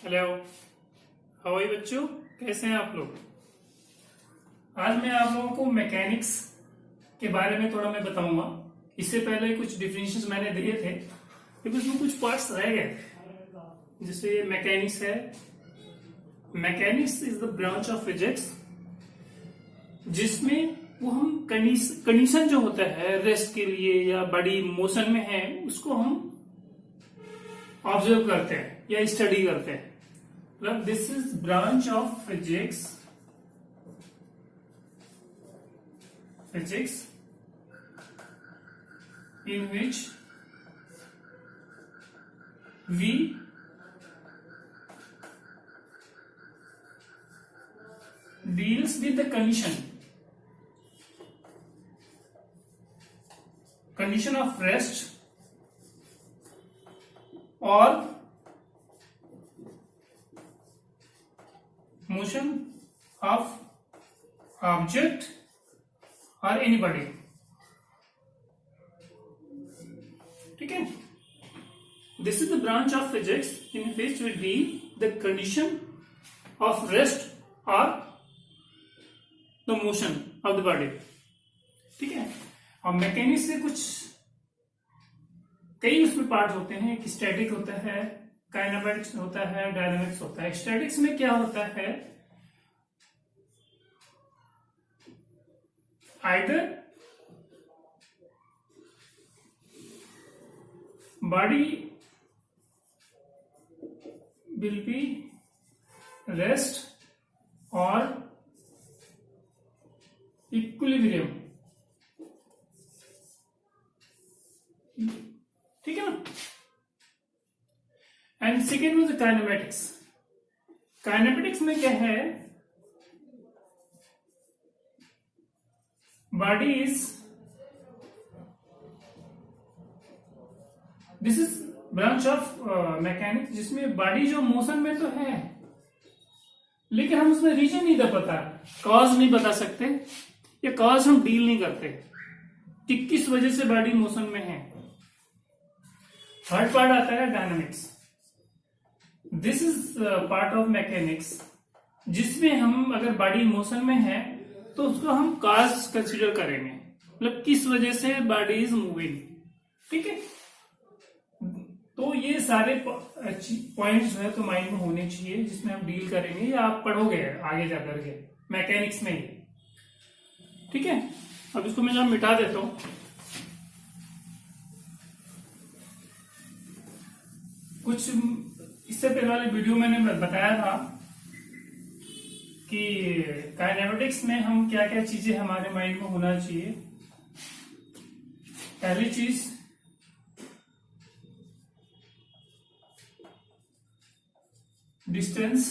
Hello, how are you बच्चों? कैसे हैं आप लोग? आज मैं आप लोगों को मैकेनिक्स के बारे में थोड़ा मैं बताऊंगा। इससे पहले कुछ डिफिनेशंस मैंने दिए थे लेकिन उसमें कुछ पार्ट्स रह गए थे। जैसे मैकेनिक्स है, mechanics is the branch of physics जिसमें वो हम कंडीशन जो होता है रेस्ट के लिए या बॉडी मोशन में है उसको हम ऑब्जर्व करते हैं या स्टडी करते हैं। मतलब this is branch of physics in which we deals with the condition of rest or motion of object or anybody। ठीक है, this is the branch of physics in which we deal the condition of rest और the motion of the body. ठीक है, और mechanics से कुछ कई उसमें पार्ट होते हैं। एक स्टैटिक होता है, काइनेमेटिक्स होता है, डायनामिक्स होता है। स्टैटिक्स में क्या होता है, either body will be rest or equilibrium। ठीक है ना। And second was kinematics. Kinematics में क्या है, body is, this is branch of mechanics जिसमें बॉडी जो मोशन में तो है लेकिन हम उसमें रीजन नहीं पता, कॉज नहीं बता सकते या कॉज हम डील नहीं करते कि किस वजह से बॉडी मोशन में है। थर्ड पार्ट आता है dynamics. This is part of mechanics जिसमें हम अगर बॉडी मोशन में है तो उसको हम कॉज कंसीडर करेंगे, मतलब किस वजह से बॉडी इज मूविंग। ठीक है, तो ये सारे पॉइंट्स जो है तो माइंड में होने चाहिए जिसमें हम डील करेंगे या आप पढ़ोगे आगे जाकर के मैकेनिक्स में ही। ठीक है, अब इसको मैं जरा मिटा देता हूं। कुछ इससे पहले वाले वीडियो मैंने बताया था कि काइनेमेटिक्स में हम क्या क्या चीजें हमारे माइंड में होना चाहिए। पहली चीज डिस्टेंस,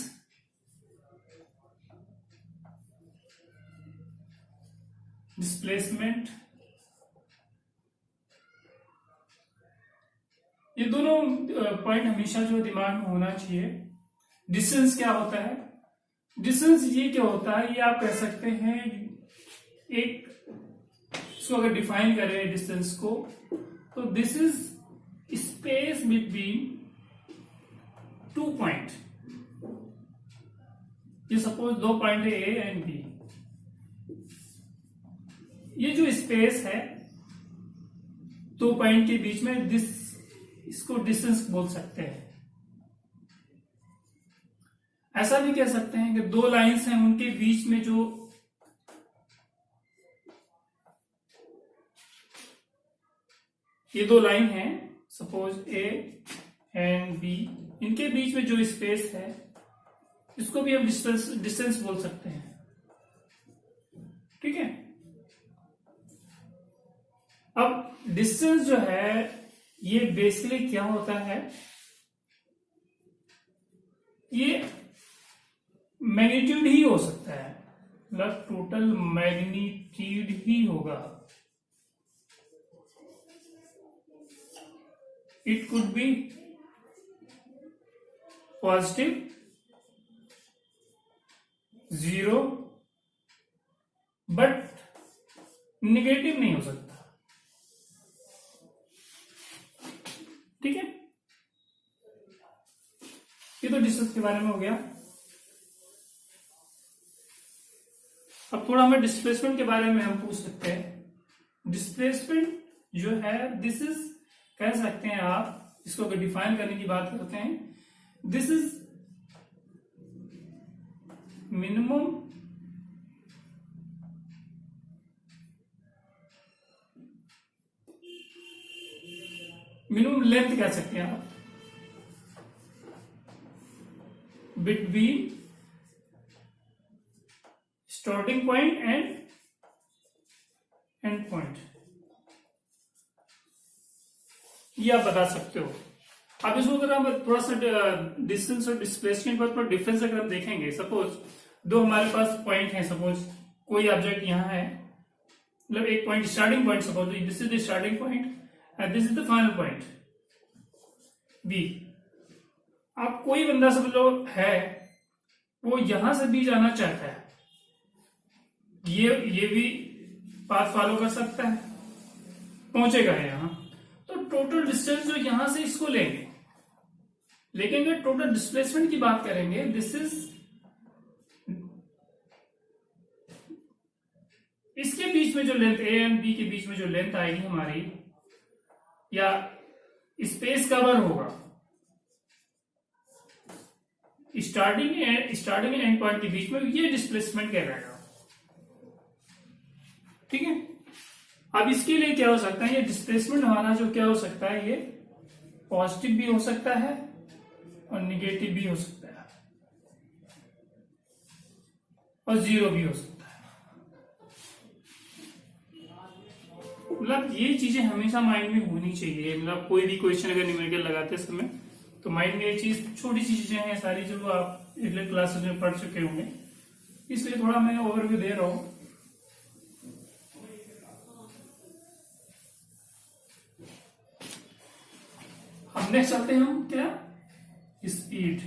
डिस्प्लेसमेंट, ये दोनों पॉइंट हमेशा जो दिमाग में होना चाहिए। डिस्टेंस क्या होता है, डिस्टेंस ये क्या होता है, ये आप कह सकते हैं एक, इसको अगर डिफाइन करें डिस्टेंस को तो this is space between two point. ये सपोज दो पॉइंट है ए एंड बी, ये जो स्पेस है दो पॉइंट के बीच में, इसको डिस्टेंस बोल सकते हैं। ऐसा भी कह सकते हैं कि दो लाइंस हैं उनके बीच में जो ये दो लाइन है, सपोज ए एंड बी, इनके बीच में जो स्पेस है इसको भी हम डिस्टेंस बोल सकते हैं। ठीक है, अब डिस्टेंस जो है ये बेसिकली क्या होता है, ये मैग्नीट्यूड ही हो सकता है, मतलब टोटल मैग्नीट्यूड ही होगा। It could be positive, 0, but negative नहीं हो सकता। ठीक है, ये तो डिस्टेंस के बारे में हो गया। अब थोड़ा हमें डिस्प्लेसमेंट के बारे में हम पूछ सकते हैं। डिस्प्लेसमेंट जो है दिस इज, कह सकते हैं आप इसको अगर डिफाइन करने की बात करते हैं, दिस इज मिनिमम लेंथ कह सकते हैं आप between starting point and and point, ये आप बता सकते हो। अब इसको अगर हम थोड़ा सा डिस्टेंस और डिस्प्लेसमेंट पर थोड़ा डिफरेंस अगर हम देखेंगे, सपोज दो हमारे पास पॉइंट है, सपोज कोई ऑब्जेक्ट यहां है, मतलब एक point starting point, suppose this is the starting point and this is the final point B. अब कोई बंदा सब लोग है वो यहां से भी जाना चाहता है, ये भी पाथ फॉलो कर सकता है, पहुंचेगा यहां, तो टोटल डिस्टेंस जो यहां से इसको लेंगे, लेकिन अगर टोटल डिस्प्लेसमेंट की बात करेंगे, दिस इज इसके बीच में जो लेंथ ए एंड बी के बीच में जो लेंथ आएगी हमारी, या स्पेस कवर होगा स्टार्टिंग एंड एंड पॉइंट के बीच में, ये डिस्प्लेसमेंट कहलाएगा। ठीक है। अब इसके लिए क्या हो सकता है, ये डिस्प्लेसमेंट हमारा जो क्या हो सकता है, ये पॉजिटिव भी हो सकता है और निगेटिव भी हो सकता है और जीरो भी हो सकता है। मतलब ये चीजें हमेशा माइंड में होनी चाहिए। मतलब कोई भी क्वेश्चन अगर न्यूमेरिकल लगाते समय तो माइंड में ये चीज, छोटी सी चीजें हैं सारी जो आप अगले क्लासेस में पढ़ चुके होंगे, इसलिए थोड़ा मैं ओवरव्यू दे रहा हूं। अब नेक्स्ट आते हैं हम क्या, स्पीड।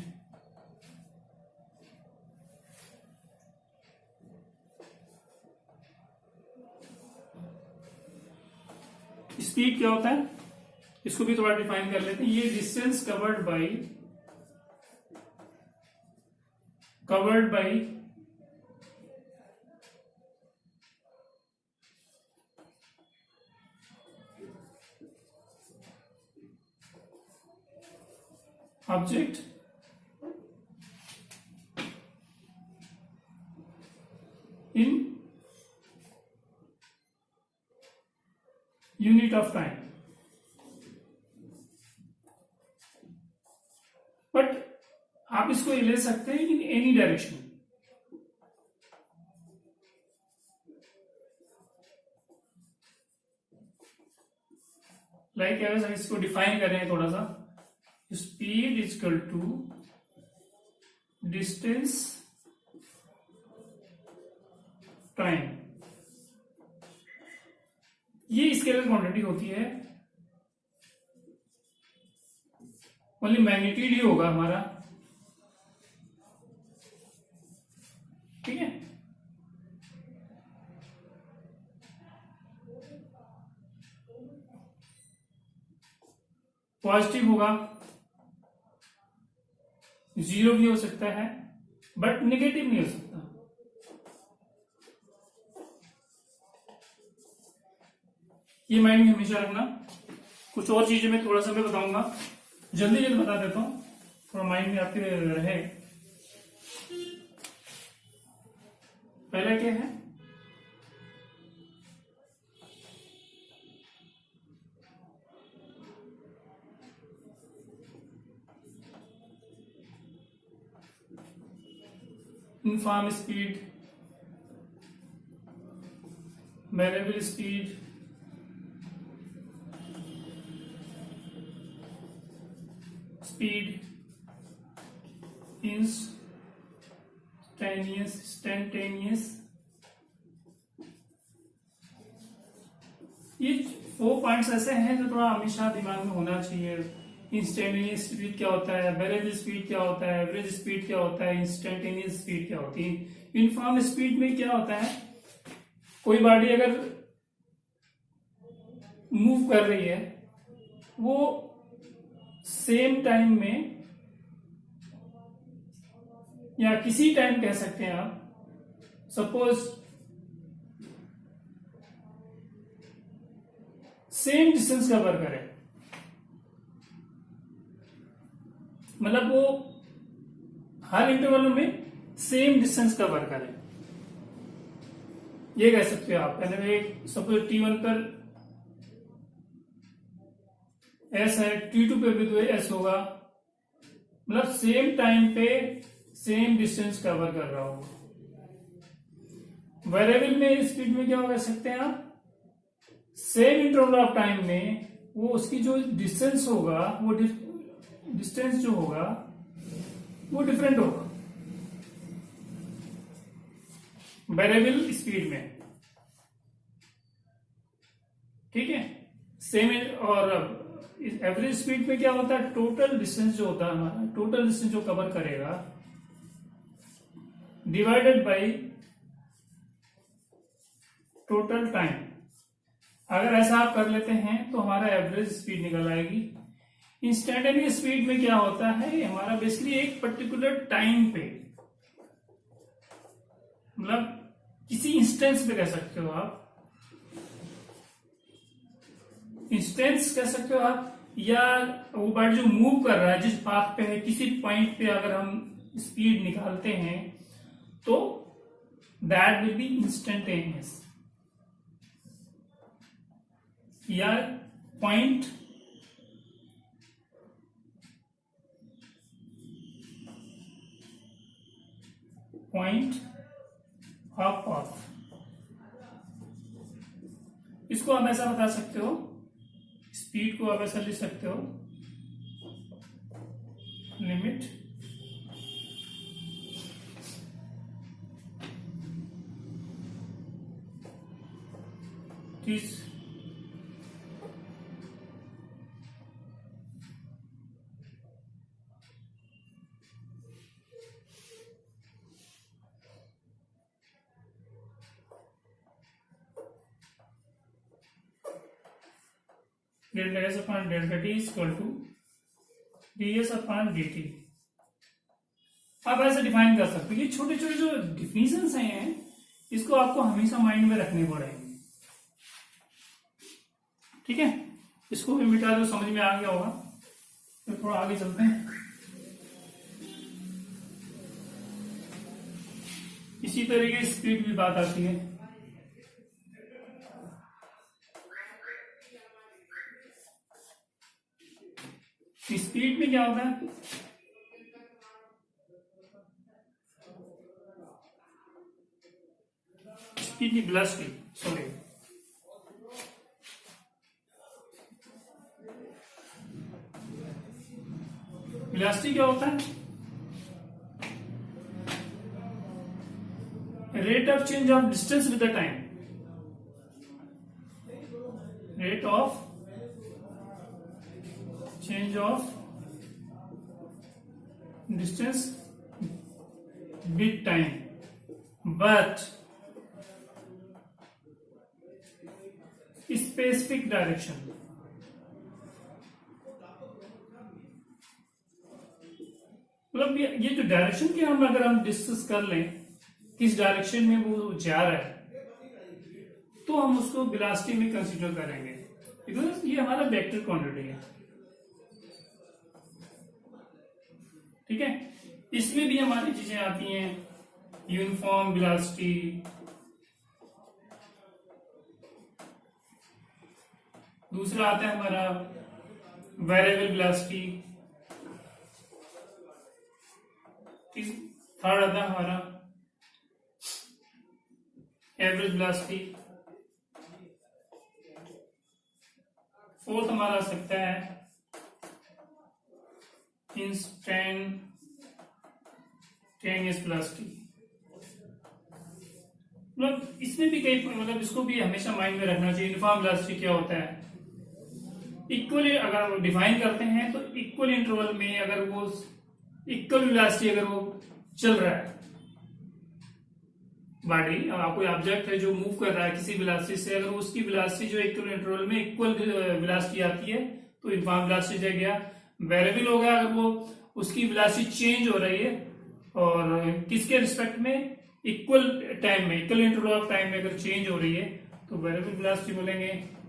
स्पीड क्या होता है, इसको भी थोड़ा डिफाइन कर लेते हैं। ये distance covered by object in unit of time. But आप इसको ले सकते हैं इन एनी डायरेक्शन। लाइक अगर इसको डिफाइन करें थोड़ा सा, speed is equal to distance time, ये स्केलर क्वांटिटी होती है, ओनली मैग्नीट्यूड ही होगा हमारा। ठीक है। पॉजिटिव होगा, जीरो भी हो सकता है, बट नेगेटिव नहीं हो सकता। ये माइंड में हमेशा रखना। कुछ और चीजें मैं थोड़ा सा मैं बताऊंगा, जल्दी जल्दी बता देता हूं, थोड़ा माइंड में आपके रहे। पहला क्या है, uniform speed, variable speed, speed instantaneous. ये 4 पॉइंट्स ऐसे हैं जो थोड़ा हमेशा दिमाग में होना चाहिए। इंस्टेंटेनियस स्पीड क्या होता है, वेरिएबल स्पीड क्या होता है, एवरेज स्पीड क्या होता है, इंस्टेंटेनियस स्पीड क्या होती है। यूनिफॉर्म स्पीड में क्या होता है, कोई बॉडी अगर मूव कर रही है वो सेम टाइम में या किसी टाइम कह सकते हैं आप। सपोज सेम डिस्टेंस कवर करे, मतलब वो हर इंटरवल में सेम डिस्टेंस कवर करे, ये कह सकते हो आप। सपोज T1 पर S है, T2 पे भी तो S होगा, मतलब सेम टाइम पे सेम डिस्टेंस कवर कर रहा होगा। वेरिएबल में स्पीड में क्या कह सकते हैं आप, सेम इंटरवल ऑफ टाइम में वो उसकी जो डिस्टेंस होगा, वो डिस्टेंस जो होगा वो डिफरेंट होगा वेरिएबल स्पीड में, ठीक है। सेम। और एवरेज स्पीड में क्या होता है, टोटल डिस्टेंस जो होता है हमारा, टोटल डिस्टेंस जो कवर करेगा डिवाइडेड बाय टोटल टाइम। अगर ऐसा आप कर लेते हैं तो हमारा एवरेज स्पीड निकल आएगी। इंस्टेंटेनियस स्पीड में क्या होता है, हमारा बेसिकली एक पर्टिकुलर टाइम पे, मतलब किसी इंस्टेंस पे कह सकते हो आप, इंस्टेंस कह सकते हो आप, या वो बॉडी जो मूव कर रहा है जिस पाथ पे है, किसी पॉइंट पे अगर हम स्पीड निकालते हैं तो दैट विल बी इंस्टेंटेनियस, या पॉइंट ऑफ पाथ। इसको आप ऐसा बता सकते हो, स्पीड को आप ऐसा लिख सकते हो, limit is delta S upon delta T equal to ds upon dt। आप ऐसे डिफाइन कर सकते हो। ये छोटे छोटे जो डिफिनेशंस हैं इसको आपको हमेशा माइंड में रखने पड़ेंगे, ठीक है। इसको भी मिटा दो, समझ में आ गया होगा। तो थोड़ा आगे चलते हैं। इसी तरीके से स्पीड भी बात आती है। स्पीड में क्या होता है, स्पीड की वेलोसिटी, सॉरी, वेलोसिटी क्या होता है, rate of change of distance with the time, rate of change of distance with time, but specific direction। मतलब ये जो डायरेक्शन की हम अगर हम डिस्कस कर लें, किस डायरेक्शन में वो जा रहा है, तो हम उसको वेलोसिटी में कंसीडर करेंगे, बिकॉज ये हमारा वेक्टर क्वांटिटी है, ठीक है। इसमें भी हमारी चीजें आती हैं, यूनिफॉर्म वेलोसिटी, दूसरा आता है हमारा वेरिएबल वेलोसिटी, थर्ड आता है हमारा एवरेज वेलोसिटी, फोर्थ हमारा आ सकता है इंस्टेंटेनियस वेलोसिटी। मतलब इसमें भी कई, मतलब इसको भी हमेशा माइंड में रखना चाहिए। यूनिफॉर्म वेलोसिटी क्या होता है, इक्वली अगर हम डिफाइन करते हैं तो इक्वल इंटरवल में अगर वो इक्वल वेलोसिटी अगर वो चल रहा है बॉडी, कोई ऑब्जेक्ट है जो मूव कर रहा है किसी वेलोसिटी से, अगर उसकी वेलोसिटी जो इक्वल इंटरवल में इक्वल वेलोसिटी आती है तो यूनिफॉर्म वेलोसिटी हो गया। वेरिएबल होगा अगर वो उसकी वेलोसिटी चेंज हो रही है और किसके रिस्पेक्ट में, इक्वल टाइम में, इक्वल इंटरवल ऑफ टाइम में अगर चेंज हो रही है तो वेरिएबल वेलोसिटी बोलेंगे।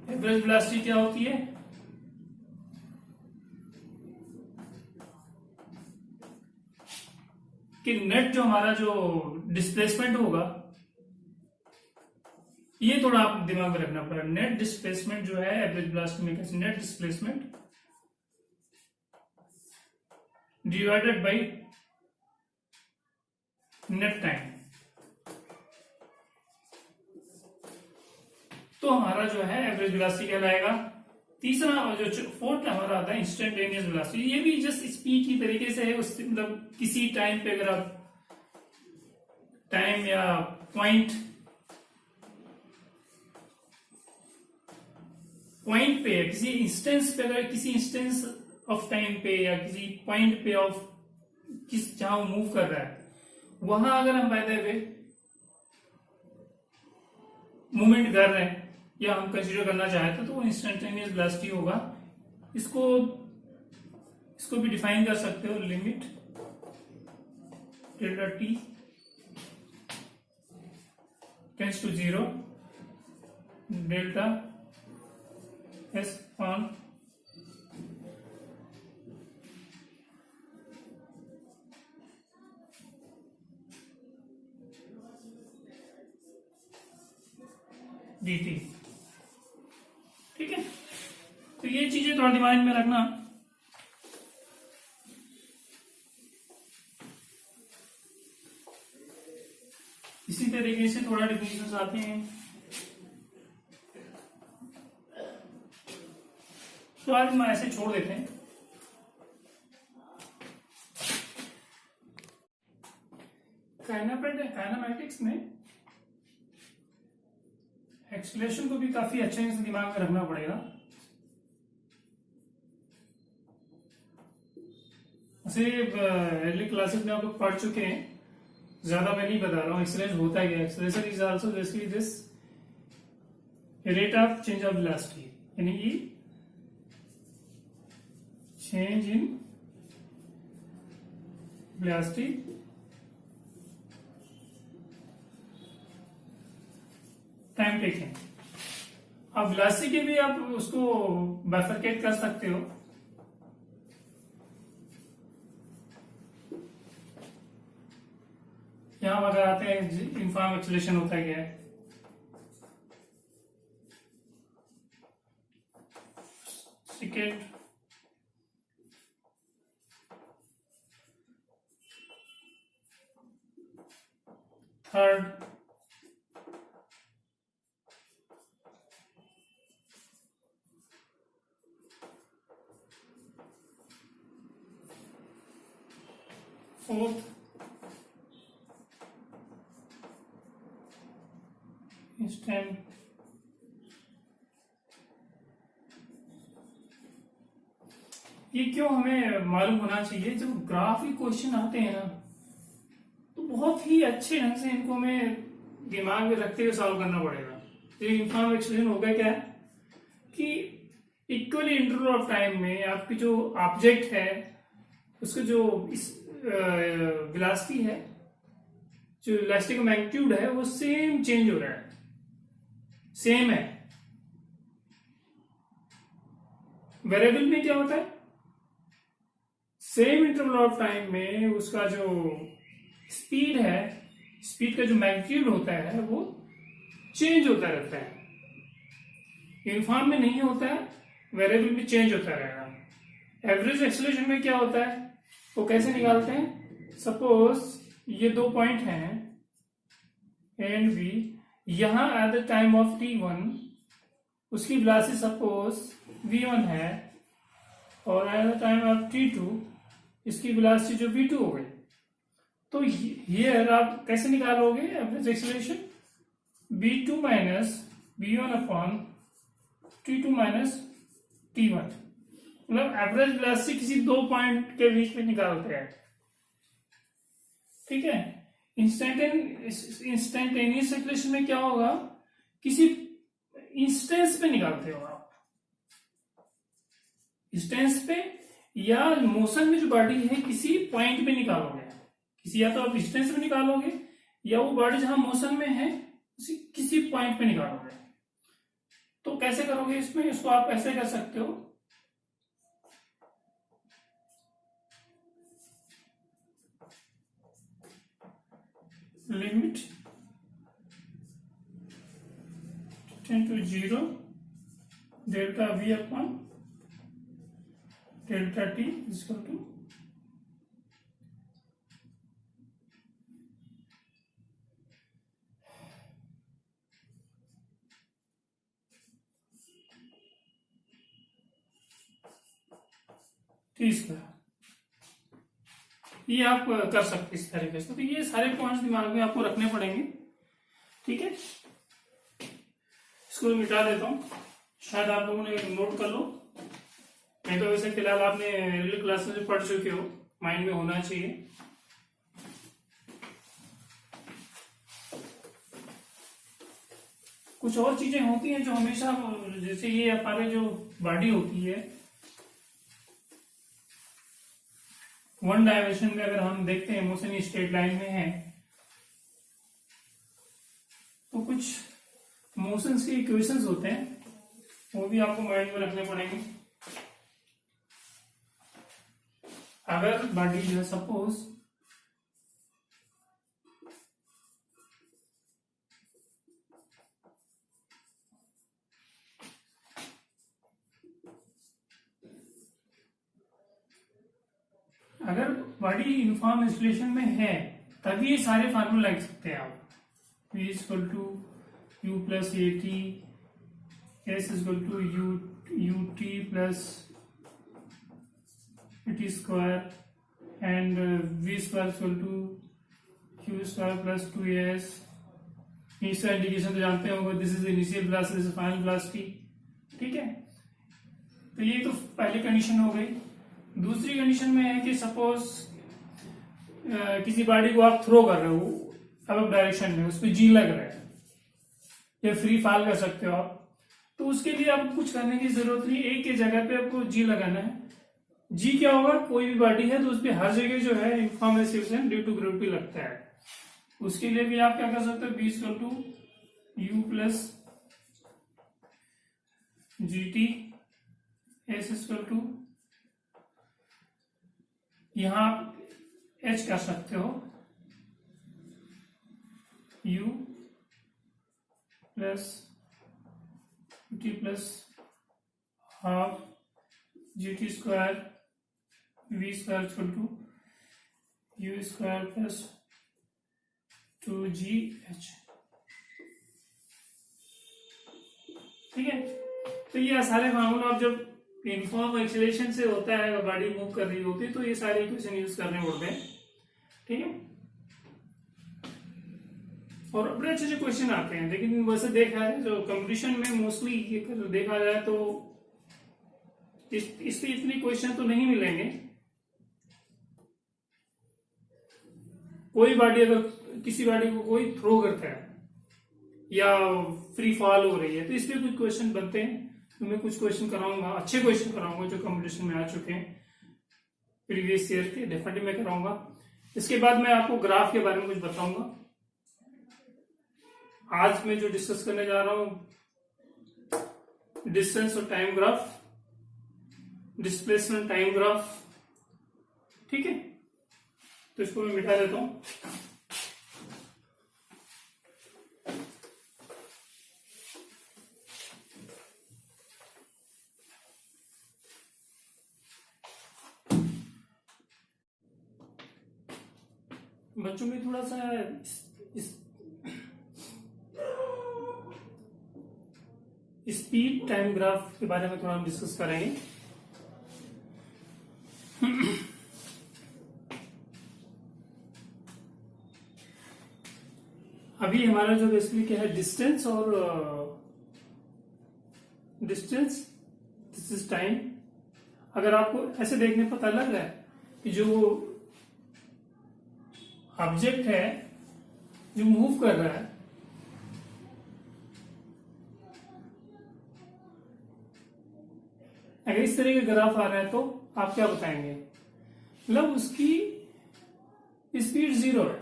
एवरेज वेलोसिटी क्या होती है, कि नेट जो हमारा जो डिस्प्लेसमेंट होगा, ये थोड़ा आप दिमाग में रखना पड़ेगा। नेट डिस्प्लेसमेंट जो है एवरेज वेलोसिटी में कैसे, net displacement divided by net time. तो हमारा जो है एवरेज वेलोसिटी कहलाएगा। तीसरा और जो फोर्थ हमारा आता है इंस्टेंटेनियस वेलोसिटी। ये भी जस्ट स्पीड की तरीके से है, उससे मतलब किसी टाइम पे अगर आप टाइम या पॉइंट पे, किसी इंस्टेंस पे, अगर किसी इंस्टेंस ऑफ टाइम पे या किसी पॉइंट पे ऑफ किस जहां वो मूव कर रहा है, वहां अगर हम बाय द वे मूवमेंट कर रहे हैं या हम कंसीडर करना चाहते तो वो इंस्टेंटेनियस वेलोसिटी होगा। इसको भी डिफाइन कर सकते हो, limit delta T tends to 0 delta S on dt। ठीक है, तो ये चीजें थोड़ा दिमाग में रखना। इसी तरीके से थोड़ा डिफिनेशंस आते हैं। तो आज हम ऐसे छोड़ देते हैं। काइनेमैटिक्स में एक्सेलरेशन को भी काफी अच्छे से दिमाग में रखना पड़ेगा। वैसे अर्ली क्लासेस में आप लोग पढ़ चुके हैं, ज्यादा मैं नहीं बता रहा हूँ। एक्सेलरेशन होता है क्या, acceleration is also basically this rate of change of velocity, यानी कि change in velocity time taking. अब वेलोसिटी के भी आप उसको बाइफरकेट कर सकते हो। यहां अगर आते हैं यूनिफॉर्म एक्सेलरेशन होता है क्या है, सेकेंड थर्ड फोर्थ इंस्टेंट ये क्यों हमें मालूम होना चाहिए। जब ग्राफिक क्वेश्चन आते हैं ना तो बहुत ही अच्छे ढंग से इनको हमें दिमाग में रखते हुए सॉल्व करना पड़ेगा। तो यूनिफॉर्म एक्सप्रेशन हो गया क्या कि इक्वली इंटरवल ऑफ टाइम में आपकी जो ऑब्जेक्ट है उसका जो वेलोसिटी है, जो इलास्टिक मैग्नीट्यूड है वो सेम चेंज हो रहा है, सेम है। वेरिएबल में क्या होता है, सेम इंटरवल ऑफ टाइम में उसका जो स्पीड है, स्पीड का जो मैग्नीट्यूड होता है वो चेंज होता रहता है। यूनिफॉर्म में नहीं होता है, वेरिएबल में चेंज होता रहेगा। एवरेज एक्सेलरेशन में क्या होता है, वो कैसे निकालते हैं। सपोज ये दो पॉइंट हैं ए एंड बी, यहां at the time of t1 उसकी वेलोसिटी सपोज v1 है और at the time of t2 इसकी वेलोसिटी जो v2 हो गई। तो हियर आप कैसे निकालोगे average acceleration, v2 minus v1 upon t2 minus t1। मतलब एवरेज वेलोसिटी किसी दो पॉइंट के बीच में निकालते हैं। ठीक है, इंस्टेंटेनियस एक्सेलरेशन में क्या होगा, किसी इंस्टेंस पे निकालते हो आप, इंस्टेंस पे या मोशन में जो बॉडी है किसी पॉइंट पे निकालोगे, या तो आप डिस्टेंस में निकालोगे या वो बॉडी जहां मोशन में है उसी किसी पॉइंट पे निकालोगे। तो कैसे करोगे इसमें, इसको आप ऐसे कर सकते हो, limit tend to 0 delta v upon delta t equal to t²। ये आप कर सकते इस तरीके से। तो ये सारे पॉइंट्स दिमाग में आपको रखने पड़ेंगे, ठीक है। इसको मिटा देता हूं, शायद आप लोगों ने नोट कर लो, नहीं तो वैसे फिलहाल आपने रियल क्लास में जो पढ़ चुके हो, माइंड में होना चाहिए। कुछ और चीजें होती हैं जो हमेशा, जैसे ये हमारे जो बॉडी होती है वन डायमेंशन में, अगर हम देखते हैं मोशन स्ट्रेट लाइन में है, तो कुछ मोशंस के इक्वेशंस होते हैं, वो भी आपको माइंड में रखने पड़ेंगे। अगर बॉडी जो है सपोज अगर बॉडी यूनिफॉर्म इंस्टॉलेशन में है तभी ये सारे फार्मूला लिख सकते हैं आप। V equal to U plus A T, S equal to U T plus A T square and V square equal to Q square plus 2as। इसका इंडिकेशन तो जानते होंगे, this is initial velocity, this is final velocity, ठीक है। तो ये तो पहली कंडीशन हो गई। दूसरी कंडीशन में है कि सपोज किसी बॉडी को आप थ्रो कर रहे हो अलग डायरेक्शन में, उस पर जी लग रहा है या फ्री फॉल कर सकते हो आप, तो उसके लिए आपको कुछ करने की जरूरत नहीं, एक ही जगह पे आपको जी लगाना है। जी क्या होगा, कोई भी बॉडी है तो उस पर हर जगह जो है uniform acceleration due to gravity लगता है। उसके लिए भी आप क्या कर सकते हो, B equal to U plus G T, S equal to, यहां आप एच कर सकते हो, u plus T plus half G T square V square equal to U square plus 2gh, ठीक है। तो ये सारे फार्मूला आप जब यूनिफॉर्म एक्सेलरेशन से होता है, बॉडी मूव कर रही होती है, तो ये सारे इक्वेशन यूज करने पड़ते हैं, ठीक है। और बड़े अच्छे अच्छे क्वेश्चन आते हैं, लेकिन वैसे देखा है जो कंपटीशन में मोस्टली देखा जाए तो इससे इतने क्वेश्चन तो नहीं मिलेंगे। कोई बॉडी, अगर किसी बॉडी को कोई थ्रो करता है या फ्री फॉल हो रही है, तो इसलिए कुछ क्वेश्चन बनते हैं। तो मैं कुछ क्वेश्चन कराऊंगा, अच्छे क्वेश्चन कराऊंगा जो कंपटीशन में आ चुके हैं प्रीवियस ईयर के, डेफिनेटली मैं कराऊंगा। इसके बाद मैं आपको ग्राफ के बारे में कुछ बताऊंगा। आज मैं जो डिस्कस करने जा रहा हूं, डिस्टेंस और time graph, displacement time graph, ठीक है। तो इसको मैं मिटा देता हूं। बच्चों में थोड़ा सा स्पीड टाइम ग्राफ के बारे में थोड़ा हम डिस्कस करेंगे। अभी हमारा जो बेसिकली क्या है, डिस्टेंस और डिस्टेंस, दिस इज टाइम। अगर आपको ऐसे देखने पता लग रहा है कि जो ऑब्जेक्ट है जो मूव कर रहा है, अगर इस तरह के ग्राफ आ रहा है तो आप क्या बताएंगे, मतलब उसकी स्पीड 0 है।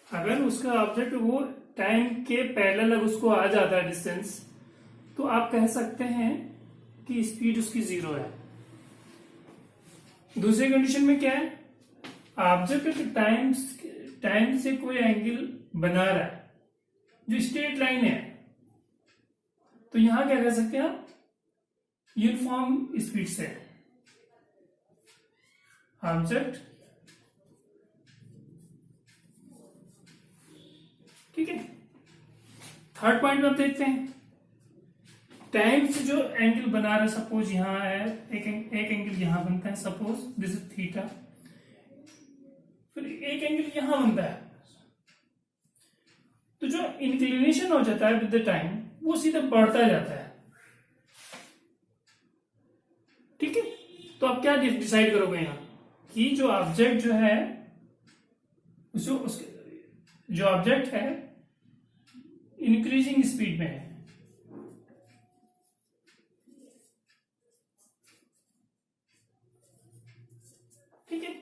अगर उसका ऑब्जेक्ट वो टाइम के पैरेलल अगर उसको आ जाता है डिस्टेंस, तो आप कह सकते हैं कि स्पीड उसकी 0 है। दूसरी कंडीशन में क्या है, ऑब्जेक्ट टाइम से कोई एंगल बना रहा है जो स्ट्रेट लाइन है, तो यहां क्या कह सकते हैं आप, यूनिफॉर्म स्पीड से ऑब्जेक्ट, ठीक है। थर्ड पॉइंट में आप देखते हैं, टाइम से जो एंगल बना रहा है, सपोज यहां है एक एंगल यहां बनता है, सपोज दिस इज थीटा, फिर एक एंगल यहां बनता है, तो जो इंक्लिनेशन हो जाता है विद द टाइम वो सीधा बढ़ता जाता है, ठीक है। तो आप क्या डिसाइड करोगे यहां कि जो ऑब्जेक्ट जो है जो ऑब्जेक्ट है इंक्रीजिंग स्पीड में है, ठीक है।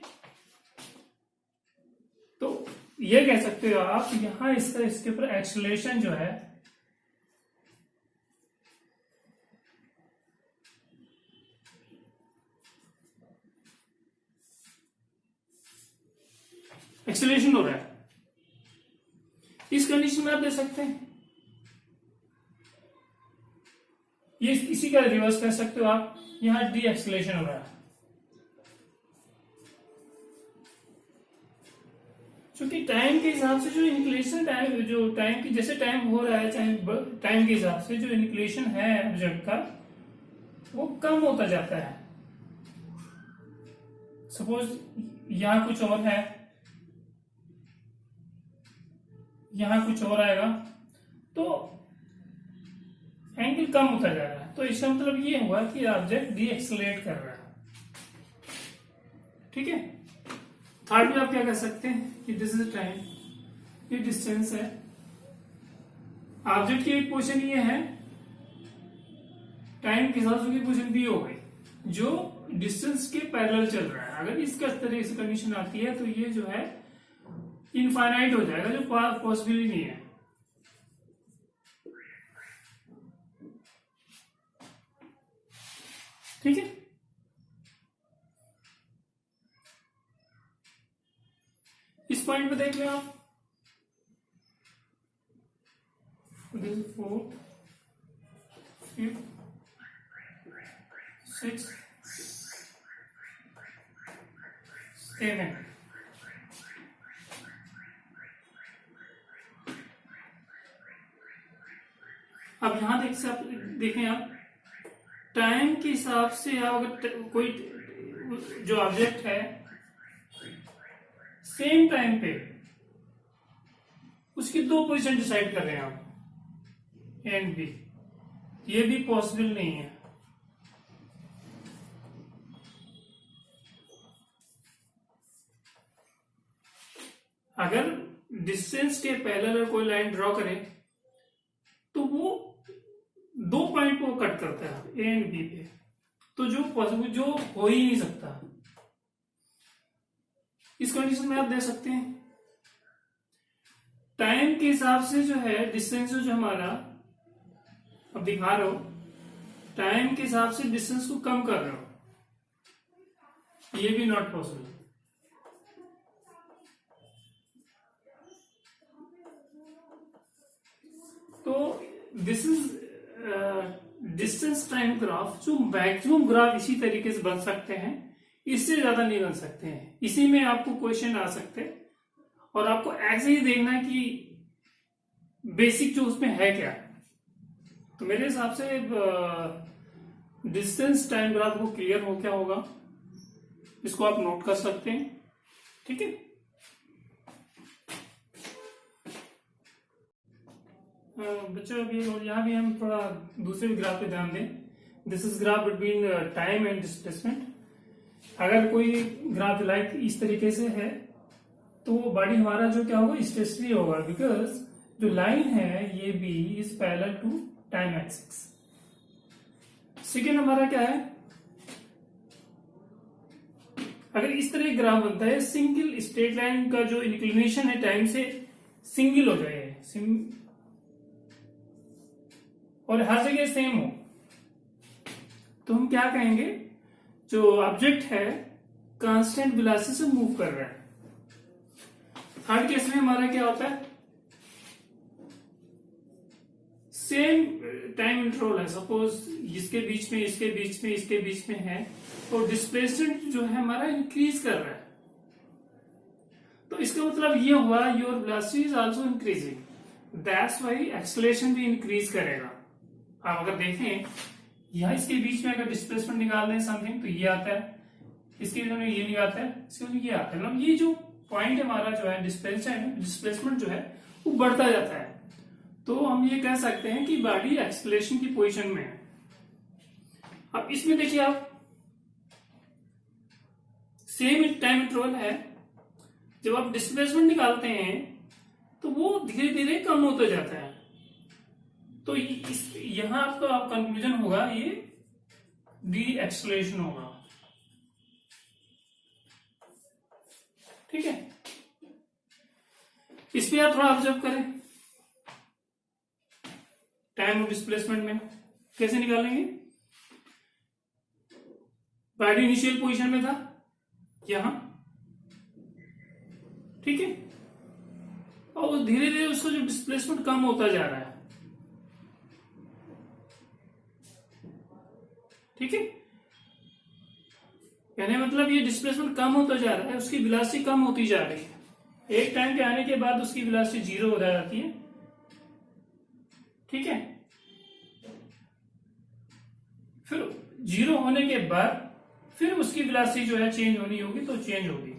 तो ये कह सकते हो आप यहां इसके ऊपर एक्सेलरेशन जो है एक्सेलरेशन हो रहा है, इस कंडीशन में आप दे सकते हैं। ये इसी का रिवर्स कर सकते हो आप, यहां डी एक्सेलरेशन हो रहा है, क्योंकि टाइम के हिसाब से जो इंक्लेशन टाइम, जो टाइम की जैसे टाइम हो रहा है, चाहे टाइम के हिसाब से जो इंक्लेशन है ऑब्जेक्ट का वो कम होता जाता है। सपोज यहां कुछ और है, यहां कुछ और आएगा, तो एंगल कम होता जा रहा है, तो इसका मतलब ये हुआ कि ऑब्जेक्ट डी एक्सेलरेट कर रहा है, ठीक है। थर्ड में आप क्या कर सकते हैं कि दिस इज टाइम, ये डिस्टेंस है, ऑब्जेक्ट की एक पोजीशन ये है, टाइम के हिसाब से उसकी पोजीशन बी हो गई, जो डिस्टेंस के पैरेलल चल रहा है। अगर इसका तरह से कंडीशन आती है तो ये जो है इनफाइनाइट हो जाएगा, जो पॉसिबल ही नहीं है, ठीक है। इस पॉइंट पे देख लें आप, फोर्थ, फिफ्थ, सिक्स, सेवन, अब यहां देखें आप टाइम के हिसाब से, अगर कोई जो ऑब्जेक्ट है सेम टाइम पे उसकी दो पोजीशन डिसाइड कर रहे हैं आप, ए एंड बी, ये भी पॉसिबल नहीं है। अगर डिस्टेंस के पैरेलल कोई लाइन ड्रॉ करे तो वो दो पॉइंट को कट करता है, ए एंड बी पे, तो जो पॉसिबल जो हो ही नहीं सकता। इस कंडीशन में आप दे सकते हैं टाइम के हिसाब से जो है डिस्टेंस जो हमारा अब दिखा रहे हो, टाइम के हिसाब से डिस्टेंस को कम कर रहे हो, ये भी नॉट पॉसिबल। तो this is distance time graph, जो मैक्सिमम ग्राफ इसी तरीके से बन सकते हैं, इससे ज्यादा नहीं बन सकते हैं। इसी में आपको क्वेश्चन आ सकते हैं और आपको ऐसे ही देखना है कि बेसिक जो उसमें है क्या। तो मेरे हिसाब से डिस्टेंस टाइम ग्राफ को क्लियर हो क्या होगा, इसको आप नोट कर सकते हैं, ठीक है। बच्चों अभी यहाँ भी हम थोड़ा दूसरे ग्राफ पे ध्यान दें। This is graph between time and displacement. अगर कोई ग्राफ लाइक इस तरीके से है तो बॉडी हमारा जो क्या होगा, स्टेशनरी होगा, बिकॉज जो लाइन है ये B is parallel to time axis. Second हमारा क्या है, अगर इस तरह एक ग्राफ बनता है, सिंगल स्ट्रेट लाइन का जो इंक्लिनेशन है टाइम से सिंगल हो जाए, और हर जगह सेम हो, तो हम क्या कहेंगे, जो ऑब्जेक्ट है कांस्टेंट वेलोसिटी से मूव कर रहा है। थर्ड केस में हमारा क्या होता है, सेम टाइम इंटरवल है, सपोज इसके बीच में इसके बीच में इसके बीच में है, और डिस्प्लेसमेंट जो है हमारा इंक्रीज कर रहा है। तो इसका मतलब ये हुआ your velocity is also increasing, that's why acceleration भी इंक्रीज करेगा। आप अगर देखें यहां इसके बीच में अगर डिस्प्लेसमेंट निकाल दें समथिंग, तो ये आता है, इसके बीच में ये निकालता है, इसके बीच में ये आता है। मतलब ये जो पॉइंट हमारा जो है डिस्प्लेसमेंट जो है वो बढ़ता जाता है। तो हम ये कह सकते हैं कि बॉडी एक्सेलरेशन की पोजीशन में है। अब इसमें देखिए आप, सेम टाइम इंटरवल है, जब आप डिस्प्लेसमेंट निकालते हैं तो वो धीरे धीरे कम होता जाता है। तो यहां आपका कंक्लूजन होगा ये डी एक्सेलरेशन होगा। ठीक है, इस पे आप थोड़ा ऑब्जर्व करें, टाइम ऑफ डिस्प्लेसमेंट में कैसे निकालेंगे। बॉडी इनिशियल पोजीशन में था यहां, ठीक है, और धीरे धीरे उसका जो डिस्प्लेसमेंट कम होता जा रहा है। ठीक है, कहने मतलब ये डिस्प्लेसमेंट कम होता जा रहा है, उसकी वेलोसिटी कम होती जा रही है। एक टाइम पे आने के बाद उसकी वेलोसिटी 0 हो जाती है। ठीक है, फिर 0 होने के बाद फिर उसकी वेलोसिटी जो है चेंज होनी होगी, तो चेंज होगी।